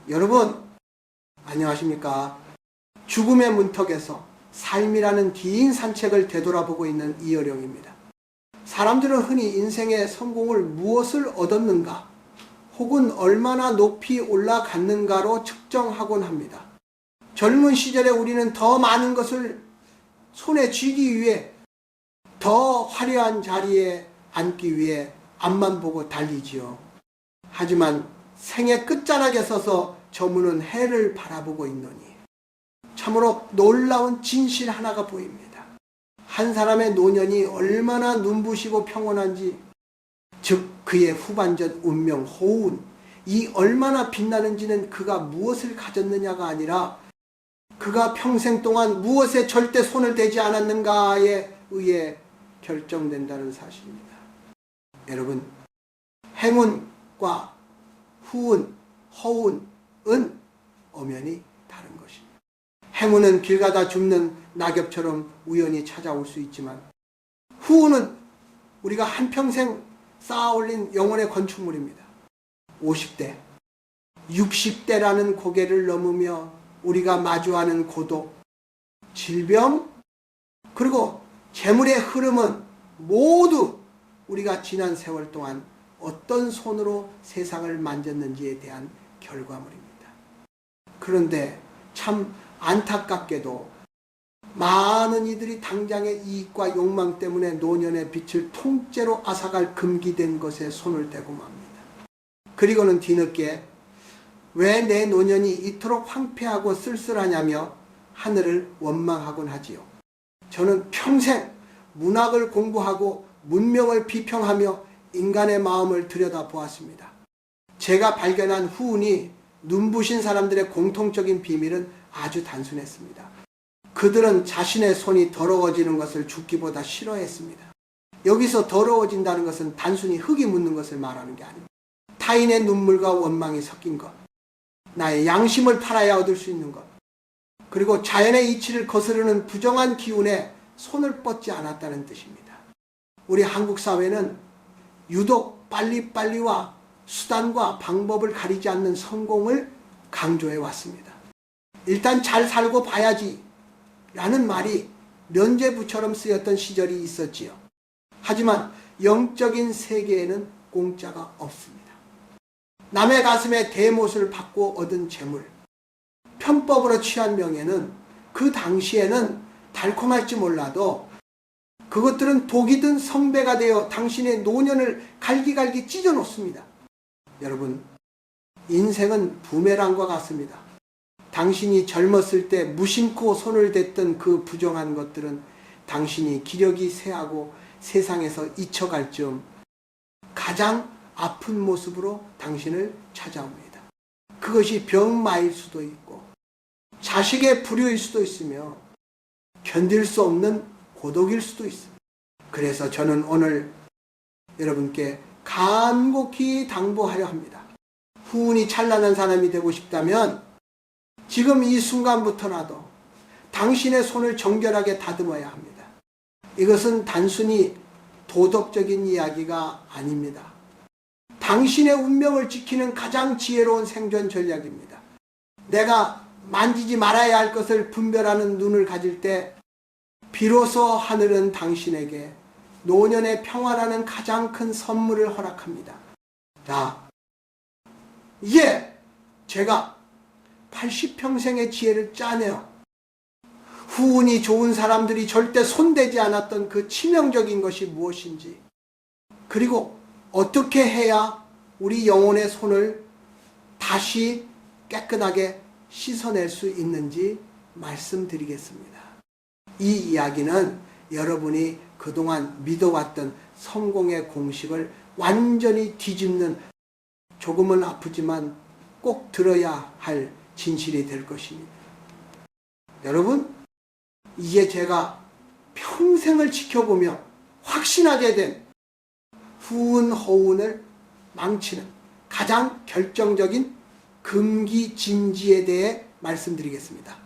여러분 안녕하십니까? 죽음의 문턱에서 삶이라는 긴 산책을 되돌아보고 있는 이어령입니다. 사람들은 흔히 인생의 성공을 무엇을 얻었는가 혹은 얼마나 높이 올라갔는가로 측정하곤 합니다. 젊은 시절에 우리는 더 많은 것을 손에 쥐기 위해 더 화려한 자리에 앉기 위해 앞만 보고 달리지요. 하지만 생의 끝자락에 서서 저무는 해를 바라보고 있노니 참으로 놀라운 진실 하나가 보입니다. 한 사람의 노년이 얼마나 눈부시고 평온한지, 즉 그의 후반전 운명 호운, 이 얼마나 빛나는지는 그가 무엇을 가졌느냐가 아니라 그가 평생 동안 무엇에 절대 손을 대지 않았는가에 의해 결정된다는 사실입니다. 여러분, 행운과 후운, 허운은 엄연히 다른 것입니다. 행운은 길 가다 줍는 낙엽처럼 우연히 찾아올 수 있지만 후운은 우리가 한평생 쌓아 올린 영혼의 건축물입니다. 50대, 60대라는 고개를 넘으며 우리가 마주하는 고독, 질병, 그리고 재물의 흐름은 모두 우리가 지난 세월 동안 어떤 손으로 세상을 만졌는지에 대한 결과물입니다. 그런데 참 안타깝게도 많은 이들이 당장의 이익과 욕망 때문에 노년의 빛을 통째로 앗아갈 금기된 것에 손을 대고 맙니다. 그리고는 뒤늦게 왜 내 노년이 이토록 황폐하고 쓸쓸하냐며 하늘을 원망하곤 하지요. 저는 평생 문학을 공부하고 문명을 비평하며 인간의 마음을 들여다보았습니다. 제가 발견한 후운이 눈부신 사람들의 공통적인 비밀은 아주 단순했습니다. 그들은 자신의 손이 더러워지는 것을 죽기보다 싫어했습니다. 여기서 더러워진다는 것은 단순히 흙이 묻는 것을 말하는 게 아닙니다. 타인의 눈물과 원망이 섞인 것, 나의 양심을 팔아야 얻을 수 있는 것, 그리고 자연의 이치를 거스르는 부정한 기운에 손을 뻗지 않았다는 뜻입니다. 우리 한국 사회는 유독 빨리빨리와 수단과 방법을 가리지 않는 성공을 강조해 왔습니다. 일단 잘 살고 봐야지 라는 말이 면죄부처럼 쓰였던 시절이 있었지요. 하지만 영적인 세계에는 공짜가 없습니다. 남의 가슴에 대못을 받고 얻은 재물, 편법으로 취한 명예는 그 당시에는 달콤할지 몰라도 그것들은 독이 든 성배가 되어 당신의 노년을 갈기갈기 찢어 놓습니다. 여러분, 인생은 부메랑과 같습니다. 당신이 젊었을 때 무심코 손을 댔던 그 부정한 것들은 당신이 기력이 쇠하고 세상에서 잊혀갈 즈음 가장 아픈 모습으로 당신을 찾아옵니다. 그것이 병마일 수도 있고 자식의 불효일 수도 있으며 견딜 수 없는 고독일 수도 있습니다. 그래서 저는 오늘 여러분께 간곡히 당부하려 합니다. 후운이 찬란한 사람이 되고 싶다면 지금 이 순간부터라도 당신의 손을 정결하게 다듬어야 합니다. 이것은 단순히 도덕적인 이야기가 아닙니다. 당신의 운명을 지키는 가장 지혜로운 생존 전략입니다. 내가 만지지 말아야 할 것을 분별하는 눈을 가질 때 비로소 하늘은 당신에게 노년의 평화라는 가장 큰 선물을 허락합니다. 자, 이제 제가 80평생의 지혜를 짜내어 후운이 좋은 사람들이 절대 손대지 않았던 그 치명적인 것이 무엇인지, 그리고 어떻게 해야 우리 영혼의 손을 다시 깨끗하게 씻어낼 수 있는지 말씀드리겠습니다. 이 이야기는 여러분이 그동안 믿어왔던 성공의 공식을 완전히 뒤집는, 조금은 아프지만 꼭 들어야 할 진실이 될 것입니다. 여러분, 이제 제가 평생을 지켜보며 확신하게 된 후운 허운을 망치는 가장 결정적인 금기진지에 대해 말씀드리겠습니다.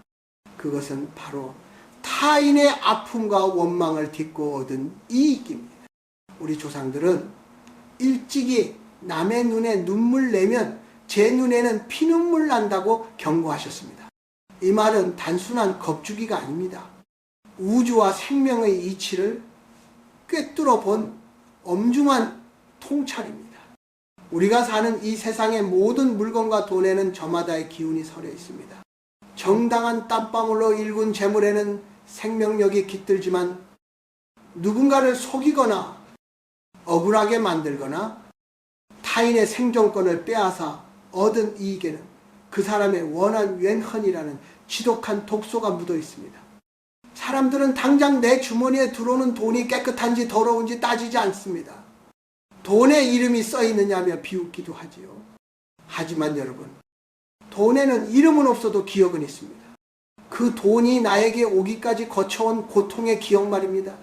그것은 바로 타인의 아픔과 원망을 딛고 얻은 이익입니다. 우리 조상들은 일찍이 남의 눈에 눈물 내면 제 눈에는 피눈물 난다고 경고하셨습니다. 이 말은 단순한 겁주기가 아닙니다. 우주와 생명의 이치를 꿰뚫어 본 엄중한 통찰입니다. 우리가 사는 이 세상의 모든 물건과 돈에는 저마다의 기운이 서려 있습니다. 정당한 땀방울로 일군 재물에는 생명력이 깃들지만 누군가를 속이거나 억울하게 만들거나 타인의 생존권을 빼앗아 얻은 이익에는 그 사람의 원한 왼헌이라는 지독한 독소가 묻어 있습니다. 사람들은 당장 내 주머니에 들어오는 돈이 깨끗한지 더러운지 따지지 않습니다. 돈에 이름이 써 있느냐며 비웃기도 하지요. 하지만 여러분, 돈에는 이름은 없어도 기억은 있습니다. 그 돈이 나에게 오기까지 거쳐온 고통의 기억 말입니다.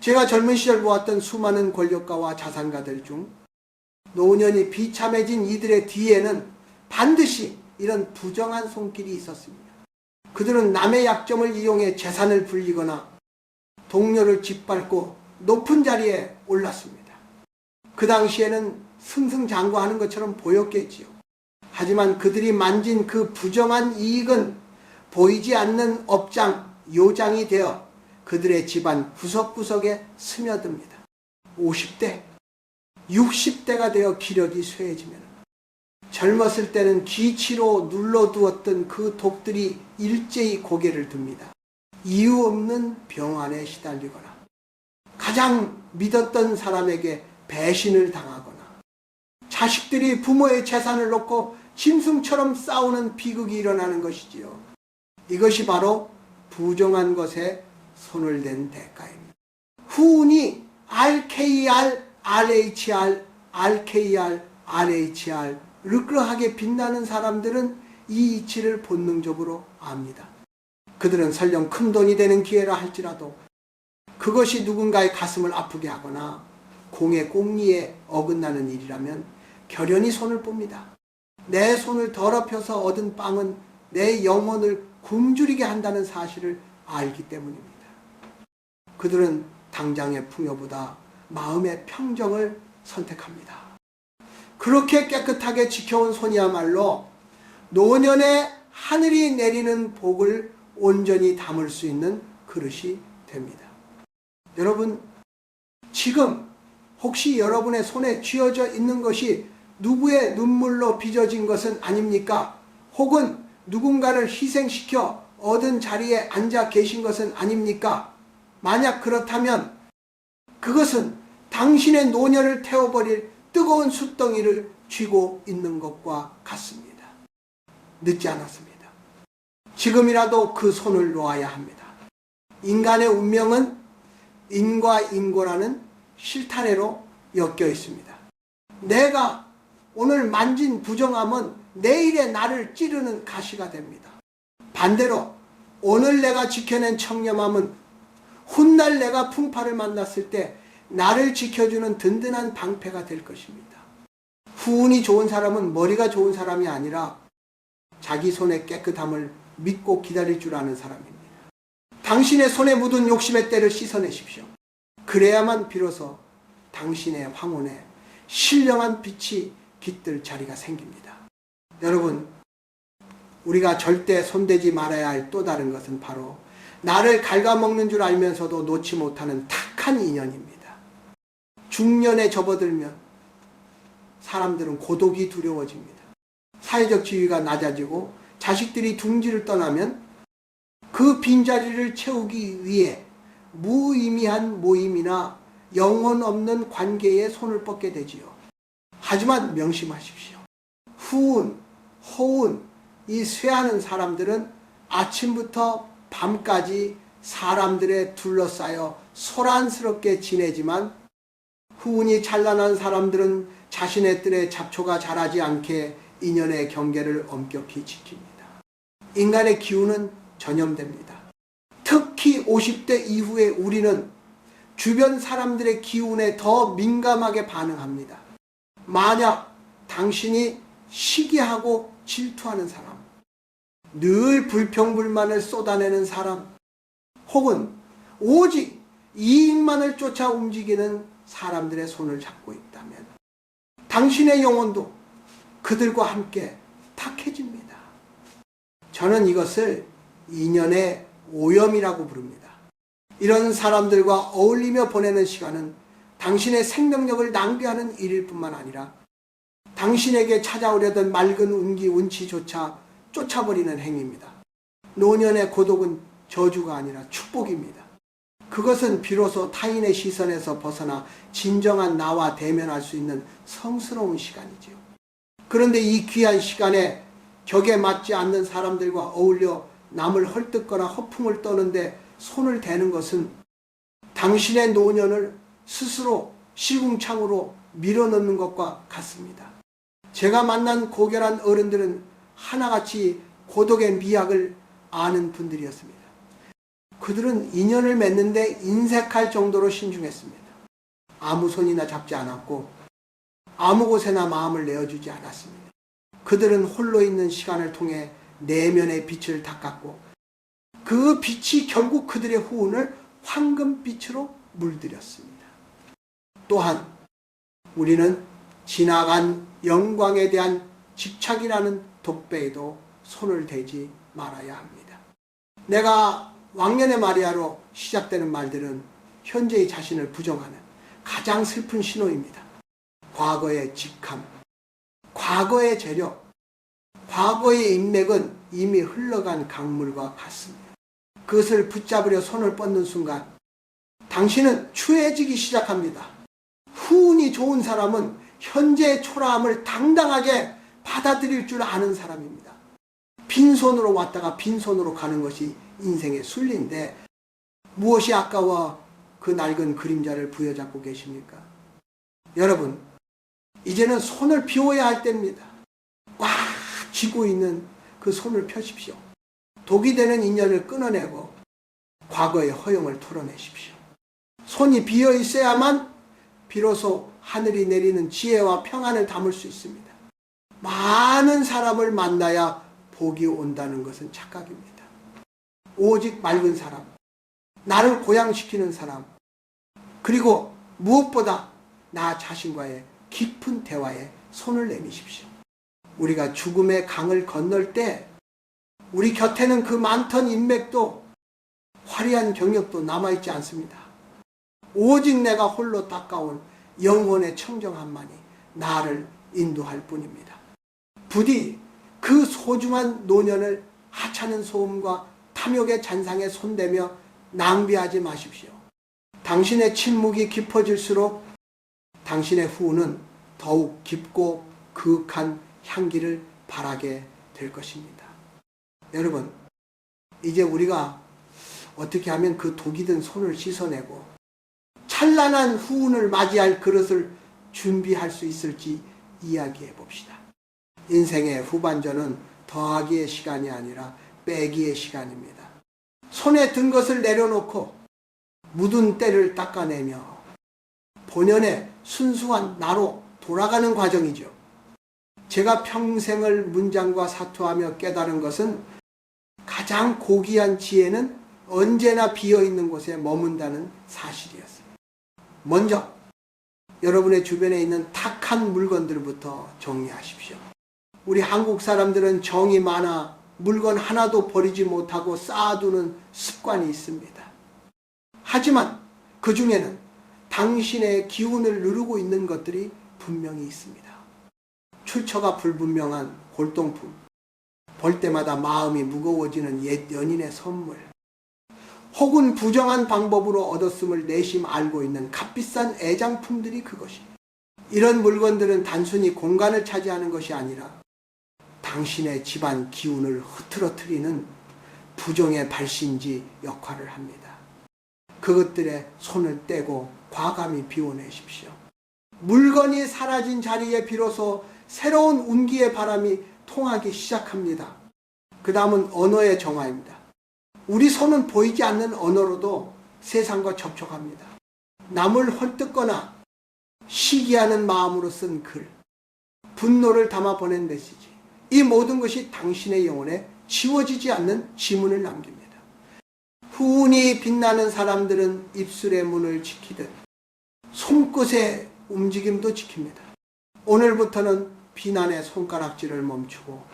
제가 젊은 시절 모았던 수많은 권력가와 자산가들 중 노년이 비참해진 이들의 뒤에는 반드시 이런 부정한 손길이 있었습니다. 그들은 남의 약점을 이용해 재산을 불리거나 동료를 짓밟고 높은 자리에 올랐습니다. 그 당시에는 승승장구하는 것처럼 보였겠지요. 하지만 그들이 만진 그 부정한 이익은 보이지 않는 업장, 요장이 되어 그들의 집안 구석구석에 스며듭니다. 50대, 60대가 되어 기력이 쇠해지면 젊었을 때는 기치로 눌러두었던 그 독들이 일제히 고개를 듭니다. 이유 없는 병환에 시달리거나 가장 믿었던 사람에게 배신을 당하거나 자식들이 부모의 재산을 놓고 짐승처럼 싸우는 비극이 일어나는 것이지요. 이것이 바로 부정한 것에 손을 댄 대가입니다. 후운이 RKR, RHR, RKR, RHR 르끄하게 빛나는 사람들은 이 이치를 본능적으로 압니다. 그들은 설령 큰 돈이 되는 기회라 할지라도 그것이 누군가의 가슴을 아프게 하거나 공의 공리에 어긋나는 일이라면 결연히 손을 빱니다. 내 손을 더럽혀서 얻은 빵은 내 영혼을 굶주리게 한다는 사실을 알기 때문입니다. 그들은 당장의 풍요보다 마음의 평정을 선택합니다. 그렇게 깨끗하게 지켜온 손이야말로 노년에 하늘이 내리는 복을 온전히 담을 수 있는 그릇이 됩니다. 여러분, 지금 혹시 여러분의 손에 쥐어져 있는 것이 누구의 눈물로 빚어진 것은 아닙니까? 혹은 누군가를 희생시켜 얻은 자리에 앉아 계신 것은 아닙니까? 만약 그렇다면 그것은 당신의 노년을 태워버릴 뜨거운 숯덩이를 쥐고 있는 것과 같습니다. 늦지 않았습니다. 지금이라도 그 손을 놓아야 합니다. 인간의 운명은 인과 인고라는 실타래로 엮여 있습니다. 내가 오늘 만진 부정함은 내일의 나를 찌르는 가시가 됩니다. 반대로 오늘 내가 지켜낸 청렴함은 훗날 내가 풍파를 만났을 때 나를 지켜주는 든든한 방패가 될 것입니다. 후운이 좋은 사람은 머리가 좋은 사람이 아니라 자기 손의 깨끗함을 믿고 기다릴 줄 아는 사람입니다. 당신의 손에 묻은 욕심의 때를 씻어내십시오. 그래야만 비로소 당신의 황혼에 신령한 빛이 깃들 자리가 생깁니다. 여러분, 우리가 절대 손대지 말아야 할 또 다른 것은 바로 나를 갉아먹는 줄 알면서도 놓지 못하는 탁한 인연입니다. 중년에 접어들면 사람들은 고독이 두려워집니다. 사회적 지위가 낮아지고 자식들이 둥지를 떠나면 그 빈자리를 채우기 위해 무의미한 모임이나 영혼 없는 관계에 손을 뻗게 되지요. 하지만 명심하십시오. 후운, 호운, 이 쇠하는 사람들은 아침부터 밤까지 사람들에 둘러싸여 소란스럽게 지내지만 후운이 찬란한 사람들은 자신의 뜰에 잡초가 자라지 않게 인연의 경계를 엄격히 지킵니다. 인간의 기운은 전염됩니다. 특히 50대 이후에 우리는 주변 사람들의 기운에 더 민감하게 반응합니다. 만약 당신이 시기하고 질투하는 사람, 늘 불평불만을 쏟아내는 사람, 혹은 오직 이익만을 쫓아 움직이는 사람들의 손을 잡고 있다면 당신의 영혼도 그들과 함께 탁해집니다. 저는 이것을 인연의 오염이라고 부릅니다. 이런 사람들과 어울리며 보내는 시간은 당신의 생명력을 낭비하는 일일 뿐만 아니라 당신에게 찾아오려던 맑은 운기, 운치조차 쫓아버리는 행위입니다. 노년의 고독은 저주가 아니라 축복입니다. 그것은 비로소 타인의 시선에서 벗어나 진정한 나와 대면할 수 있는 성스러운 시간이지요. 그런데 이 귀한 시간에 격에 맞지 않는 사람들과 어울려 남을 헐뜯거나 허풍을 떠는데 손을 대는 것은 당신의 노년을 스스로 시궁창으로 밀어넣는 것과 같습니다. 제가 만난 고결한 어른들은 하나같이 고독의 미학을 아는 분들이었습니다. 그들은 인연을 맺는데 인색할 정도로 신중했습니다. 아무 손이나 잡지 않았고 아무 곳에나 마음을 내어주지 않았습니다. 그들은 홀로 있는 시간을 통해 내면의 빛을 닦았고 그 빛이 결국 그들의 후운을 황금빛으로 물들였습니다. 또한 우리는 지나간 영광에 대한 집착이라는 독배에도 손을 대지 말아야 합니다. 내가 왕년의 마리아로 시작되는 말들은 현재의 자신을 부정하는 가장 슬픈 신호입니다. 과거의 직함, 과거의 재력, 과거의 인맥은 이미 흘러간 강물과 같습니다. 그것을 붙잡으려 손을 뻗는 순간 당신은 추해지기 시작합니다. 후운이 좋은 사람은 현재의 초라함을 당당하게 받아들일 줄 아는 사람입니다. 빈손으로 왔다가 빈손으로 가는 것이 인생의 순리인데 무엇이 아까워 그 낡은 그림자를 부여잡고 계십니까? 여러분, 이제는 손을 비워야 할 때입니다. 꽉 쥐고 있는 그 손을 펴십시오. 독이 되는 인연을 끊어내고 과거의 허용을 털어내십시오. 손이 비어 있어야만 비로소 하늘이 내리는 지혜와 평안을 담을 수 있습니다. 많은 사람을 만나야 복이 온다는 것은 착각입니다. 오직 맑은 사람, 나를 고양시키는 사람, 그리고 무엇보다 나 자신과의 깊은 대화에 손을 내미십시오. 우리가 죽음의 강을 건널 때 우리 곁에는 그 많던 인맥도 화려한 경력도 남아있지 않습니다. 오직 내가 홀로 닦아온 영혼의 청정함만이 나를 인도할 뿐입니다. 부디 그 소중한 노년을 하찮은 소음과 탐욕의 잔상에 손대며 낭비하지 마십시오. 당신의 침묵이 깊어질수록 당신의 후운은 더욱 깊고 그윽한 향기를 발하게 될 것입니다. 여러분, 이제 우리가 어떻게 하면 그 독이 든 손을 씻어내고 찬란한 후운을 맞이할 그릇을 준비할 수 있을지 이야기해 봅시다. 인생의 후반전은 더하기의 시간이 아니라 빼기의 시간입니다. 손에 든 것을 내려놓고 묻은 때를 닦아내며 본연의 순수한 나로 돌아가는 과정이죠. 제가 평생을 문장과 사투하며 깨달은 것은 가장 고귀한 지혜는 언제나 비어있는 곳에 머문다는 사실이었습니다. 먼저 여러분의 주변에 있는 탁한 물건들부터 정리하십시오. 우리 한국 사람들은 정이 많아 물건 하나도 버리지 못하고 쌓아두는 습관이 있습니다. 하지만 그 중에는 당신의 기운을 누르고 있는 것들이 분명히 있습니다. 출처가 불분명한 골동품, 볼 때마다 마음이 무거워지는 옛 연인의 선물, 혹은 부정한 방법으로 얻었음을 내심 알고 있는 값비싼 애장품들이 그것입니다. 이런 물건들은 단순히 공간을 차지하는 것이 아니라 당신의 집안 기운을 흐트러뜨리는 부정의 발신지 역할을 합니다. 그것들에 손을 떼고 과감히 비워내십시오. 물건이 사라진 자리에 비로소 새로운 운기의 바람이 통하기 시작합니다. 그 다음은 언어의 정화입니다. 우리 손은 보이지 않는 언어로도 세상과 접촉합니다. 남을 헐뜯거나 시기하는 마음으로 쓴 글, 분노를 담아 보낸 메시지, 이 모든 것이 당신의 영혼에 지워지지 않는 지문을 남깁니다. 후운이 빛나는 사람들은 입술의 문을 지키듯 손끝의 움직임도 지킵니다. 오늘부터는 비난의 손가락질을 멈추고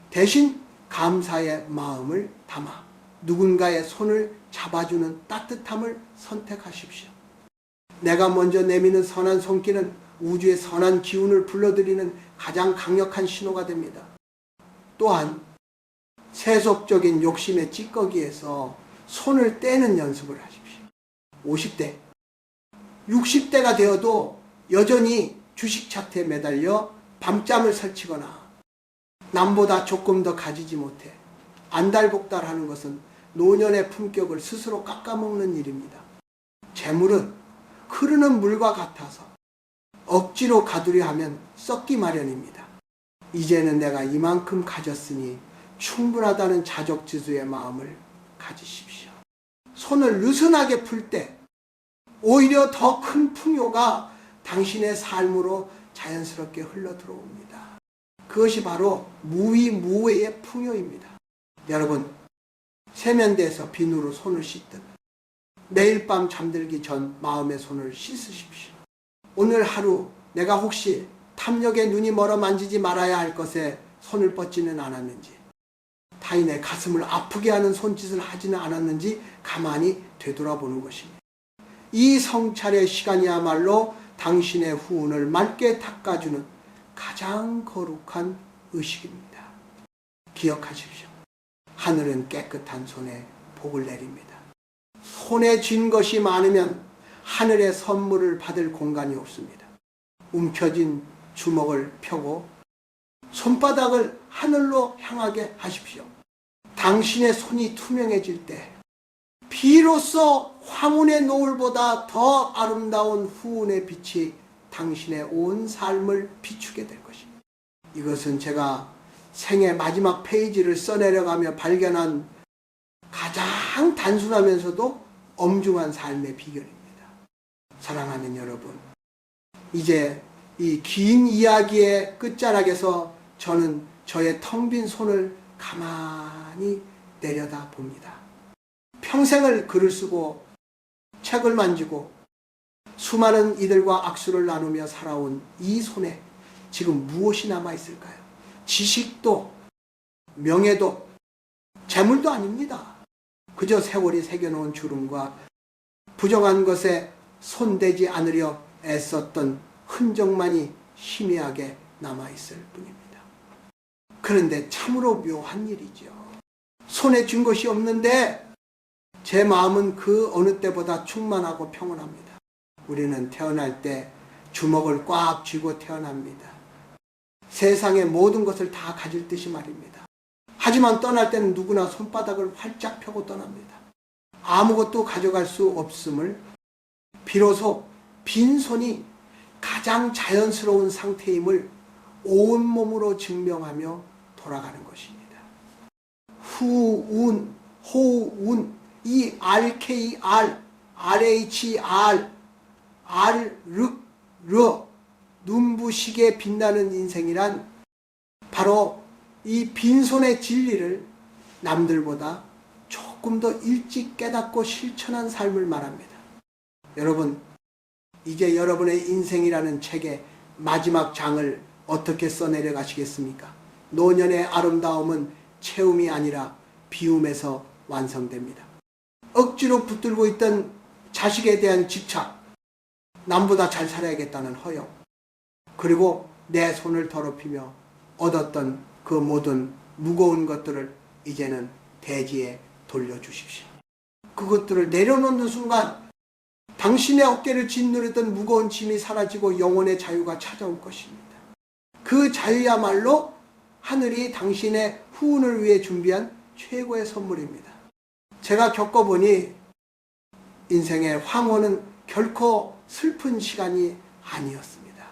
대신 감사의 마음을 담아 누군가의 손을 잡아주는 따뜻함을 선택하십시오. 내가 먼저 내미는 선한 손길은 우주의 선한 기운을 불러들이는 가장 강력한 신호가 됩니다. 또한 세속적인 욕심의 찌꺼기에서 손을 떼는 연습을 하십시오. 50대, 60대가 되어도 여전히 주식 차트에 매달려 밤잠을 설치거나 남보다 조금 더 가지지 못해 안달복달하는 것은 노년의 품격을 스스로 깎아먹는 일입니다. 재물은 흐르는 물과 같아서 억지로 가두려 하면 썩기 마련입니다. 이제는 내가 이만큼 가졌으니 충분하다는 자족지수의 마음을 가지십시오. 손을 느슨하게 풀 때 오히려 더 큰 풍요가 당신의 삶으로 자연스럽게 흘러들어옵니다. 그것이 바로 무위무해의 풍요입니다. 여러분, 세면대에서 비누로 손을 씻듯 매일 밤 잠들기 전 마음의 손을 씻으십시오. 오늘 하루 내가 혹시 탐욕의 눈이 멀어 만지지 말아야 할 것에 손을 뻗지는 않았는지, 타인의 가슴을 아프게 하는 손짓을 하지는 않았는지 가만히 되돌아보는 것입니다. 이 성찰의 시간이야말로 당신의 후운을 맑게 닦아주는 가장 거룩한 의식입니다. 기억하십시오. 하늘은 깨끗한 손에 복을 내립니다. 손에 쥔 것이 많으면 하늘의 선물을 받을 공간이 없습니다. 움켜진 주먹을 펴고 손바닥을 하늘로 향하게 하십시오. 당신의 손이 투명해질 때 비로소 황혼의 노을보다 더 아름다운 후운의 빛이 당신의 온 삶을 비추게 될 것입니다. 이것은 제가 생애 마지막 페이지를 써내려가며 발견한 가장 단순하면서도 엄중한 삶의 비결입니다. 사랑하는 여러분, 이제 이 긴 이야기의 끝자락에서 저는 저의 텅 빈 손을 가만히 내려다 봅니다. 평생을 글을 쓰고 책을 만지고 수많은 이들과 악수를 나누며 살아온 이 손에 지금 무엇이 남아있을까요? 지식도 명예도 재물도 아닙니다. 그저 세월이 새겨놓은 주름과 부정한 것에 손대지 않으려 애썼던 흔적만이 희미하게 남아있을 뿐입니다. 그런데 참으로 묘한 일이죠. 손에 쥔 것이 없는데 제 마음은 그 어느 때보다 충만하고 평온합니다. 우리는 태어날 때 주먹을 꽉 쥐고 태어납니다. 세상의 모든 것을 다 가질 듯이 말입니다. 하지만 떠날 때는 누구나 손바닥을 활짝 펴고 떠납니다. 아무것도 가져갈 수 없음을 비로소 빈손이 가장 자연스러운 상태임을 온몸으로 증명하며 돌아가는 것입니다. 후운, 호운, 이 RKR, RHR, R, 눈부시게 빛나는 인생이란 바로 이 빈손의 진리를 남들보다 조금 더 일찍 깨닫고 실천한 삶을 말합니다. 여러분, 이제 여러분의 인생이라는 책의 마지막 장을 어떻게 써내려 가시겠습니까? 노년의 아름다움은 채움이 아니라 비움에서 완성됩니다. 억지로 붙들고 있던 자식에 대한 집착, 남보다 잘 살아야겠다는 허영, 그리고 내 손을 더럽히며 얻었던 그 모든 무거운 것들을 이제는 대지에 돌려주십시오. 그것들을 내려놓는 순간 당신의 어깨를 짓누르던 무거운 짐이 사라지고 영혼의 자유가 찾아올 것입니다. 그 자유야말로 하늘이 당신의 후운을 위해 준비한 최고의 선물입니다. 제가 겪어보니 인생의 황혼은 결코 슬픈 시간이 아니었습니다.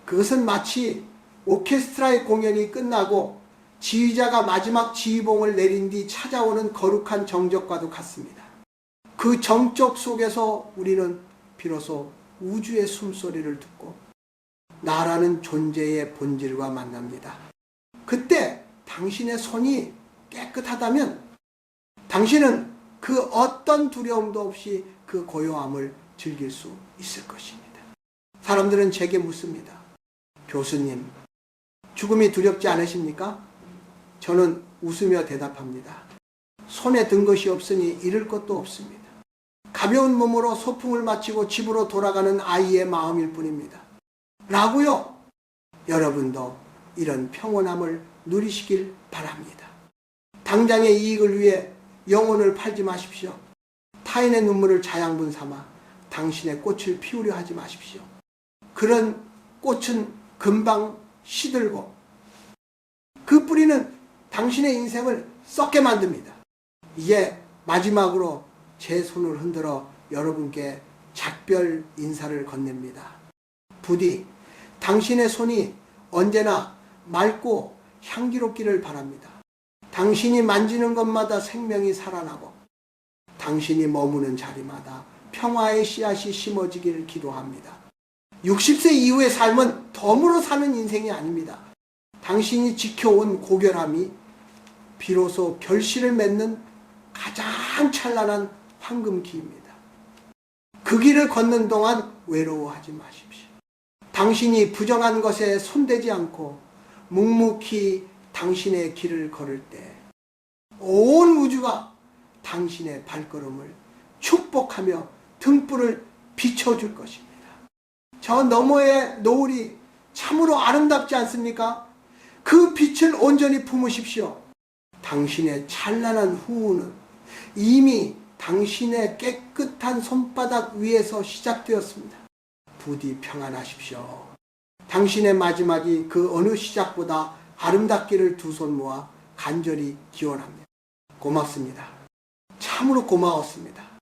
그것은 마치 오케스트라의 공연이 끝나고 지휘자가 마지막 지휘봉을 내린 뒤 찾아오는 거룩한 정적과도 같습니다. 그 정적 속에서 우리는 비로소 우주의 숨소리를 듣고 나라는 존재의 본질과 만납니다. 그때 당신의 손이 깨끗하다면 당신은 그 어떤 두려움도 없이 그 고요함을 즐길 수 있을 것입니다. 사람들은 제게 묻습니다. 교수님, 죽음이 두렵지 않으십니까? 저는 웃으며 대답합니다. 손에 든 것이 없으니 잃을 것도 없습니다. 가벼운 몸으로 소풍을 마치고 집으로 돌아가는 아이의 마음일 뿐입니다. 라고요. 여러분도 이런 평온함을 누리시길 바랍니다. 당장의 이익을 위해 영혼을 팔지 마십시오. 타인의 눈물을 자양분 삼아 당신의 꽃을 피우려 하지 마십시오. 그런 꽃은 금방 시들고 그 뿌리는 당신의 인생을 썩게 만듭니다. 이제 마지막으로 제 손을 흔들어 여러분께 작별 인사를 건넵니다. 부디 당신의 손이 언제나 맑고 향기롭기를 바랍니다. 당신이 만지는 것마다 생명이 살아나고 당신이 머무는 자리마다 평화의 씨앗이 심어지기를 기도합니다. 60세 이후의 삶은 덤으로 사는 인생이 아닙니다. 당신이 지켜온 고결함이 비로소 결실을 맺는 가장 찬란한 황금기입니다. 그 길을 걷는 동안 외로워하지 마십시오. 당신이 부정한 것에 손대지 않고 묵묵히 당신의 길을 걸을 때 온 우주가 당신의 발걸음을 축복하며 등불을 비춰줄 것입니다. 저 너머의 노을이 참으로 아름답지 않습니까? 그 빛을 온전히 품으십시오. 당신의 찬란한 후우는 이미 당신의 깨끗한 손바닥 위에서 시작되었습니다. 부디 평안하십시오. 당신의 마지막이 그 어느 시작보다 아름답기를 두 손 모아 간절히 기원합니다. 고맙습니다. 참으로 고마웠습니다.